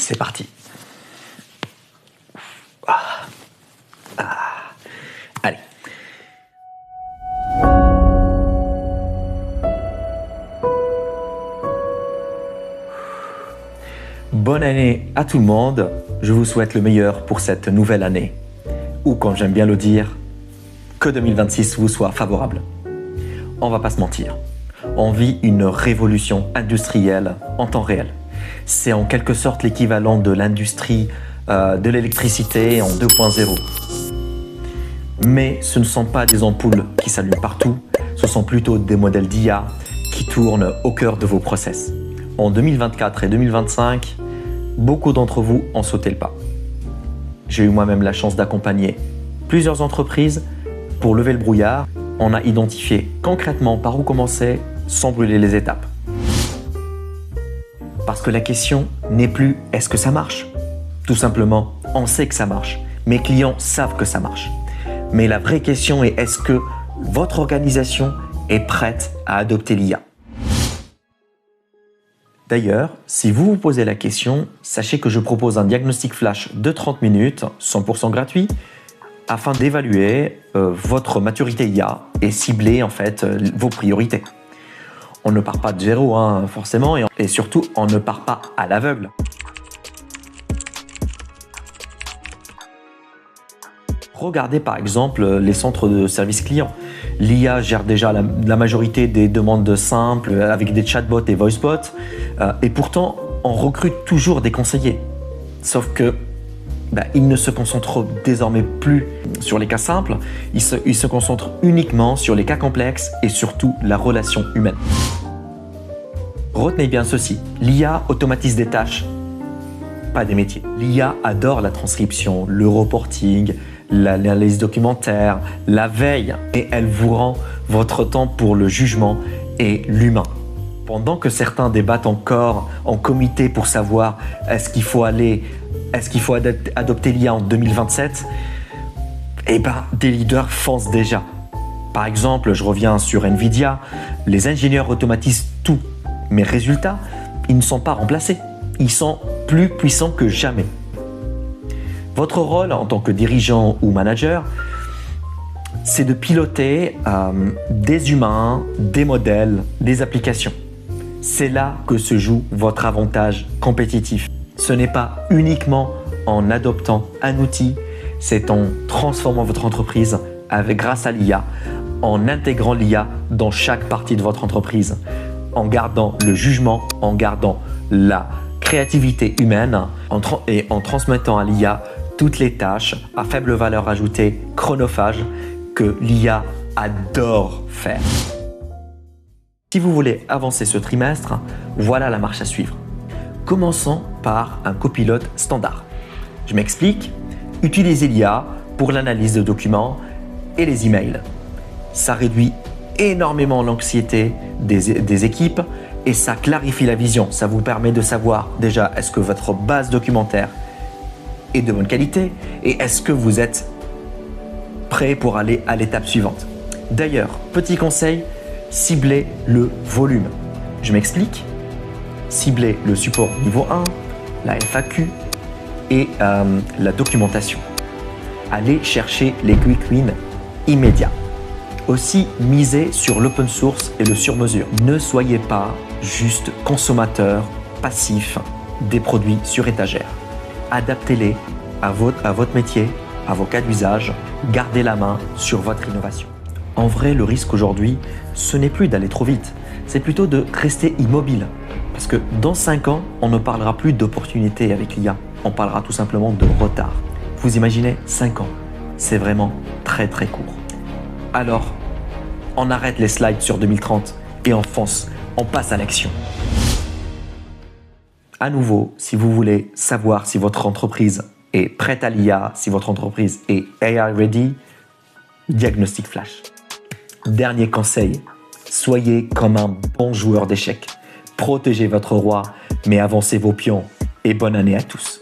C'est parti. Allez. Bonne année à tout le monde. Je vous souhaite le meilleur pour cette nouvelle année. Ou comme j'aime bien le dire, que 2026 vous soit favorable. On va pas se mentir. On vit une révolution industrielle en temps réel. C'est en quelque sorte l'équivalent de l'industrie de l'électricité en 2.0. Mais ce ne sont pas des ampoules qui s'allument partout, ce sont plutôt des modèles d'IA qui tournent au cœur de vos process. En 2024 et 2025, beaucoup d'entre vous ont sauté le pas. J'ai eu moi-même la chance d'accompagner plusieurs entreprises pour lever le brouillard. On a identifié concrètement par où commencer sans brûler les étapes. Parce que la question n'est plus « est-ce que ça marche ?» Tout simplement, on sait que ça marche. Mes clients savent que ça marche. Mais la vraie question est « est-ce que votre organisation est prête à adopter l'IA ?» D'ailleurs, si vous vous posez la question, sachez que je propose un diagnostic flash de 30 minutes, 100% gratuit, afin d'évaluer votre maturité IA et cibler en fait vos priorités. On ne part pas de zéro, forcément, et surtout, on ne part pas à l'aveugle. Regardez par exemple les centres de service client. L'IA gère déjà la majorité des demandes simples avec des chatbots et voicebots, et pourtant, on recrute toujours des conseillers. Sauf que ils ne se concentrent désormais plus sur les cas simples, ils se concentrent uniquement sur les cas complexes et surtout la relation humaine. Retenez bien ceci, l'IA automatise des tâches, pas des métiers. L'IA adore la transcription, le reporting, l'analyse documentaire, la veille, et elle vous rend votre temps pour le jugement et l'humain. Pendant que certains débattent encore en comité pour savoir est-ce qu'il faut adopter l'IA en 2027, des leaders foncent déjà. Par exemple, je reviens sur Nvidia, les ingénieurs automatisent tout, mais résultat, ils ne sont pas remplacés. Ils sont plus puissants que jamais. Votre rôle en tant que dirigeant ou manager, c'est de piloter des humains, des modèles, des applications. C'est là que se joue votre avantage compétitif. Ce n'est pas uniquement en adoptant un outil, c'est en transformant votre entreprise grâce à l'IA, en intégrant l'IA dans chaque partie de votre entreprise, en gardant le jugement, en gardant la créativité humaine et en transmettant à l'IA toutes les tâches à faible valeur ajoutée, chronophages, que l'IA adore faire. Si vous voulez avancer ce trimestre, voilà la marche à suivre. Commençons par un copilote standard. Je m'explique, utilisez l'IA pour l'analyse de documents et les emails. Ça réduit énormément l'anxiété des équipes et ça clarifie la vision. Ça vous permet de savoir déjà est-ce que votre base documentaire est de bonne qualité et est-ce que vous êtes prêt pour aller à l'étape suivante. D'ailleurs, petit conseil, ciblez le volume. Je m'explique. Ciblez le support niveau 1, la FAQ et la documentation. Allez chercher les quick wins immédiats. Aussi, misez sur l'open source et le sur-mesure. Ne soyez pas juste consommateur passif des produits sur étagère. Adaptez-les à votre métier, à vos cas d'usage. Gardez la main sur votre innovation. En vrai, le risque aujourd'hui, ce n'est plus d'aller trop vite. C'est plutôt de rester immobile. Parce que dans 5 ans, on ne parlera plus d'opportunités avec l'IA. On parlera tout simplement de retard. Vous imaginez 5 ans, c'est vraiment très très court. Alors, on arrête les slides sur 2030 et on fonce, on passe à l'action. À nouveau, si vous voulez savoir si votre entreprise est prête à l'IA, si votre entreprise est AI ready, diagnostic flash. Dernier conseil, soyez comme un bon joueur d'échecs. Protégez votre roi, mais avancez vos pions et bonne année à tous.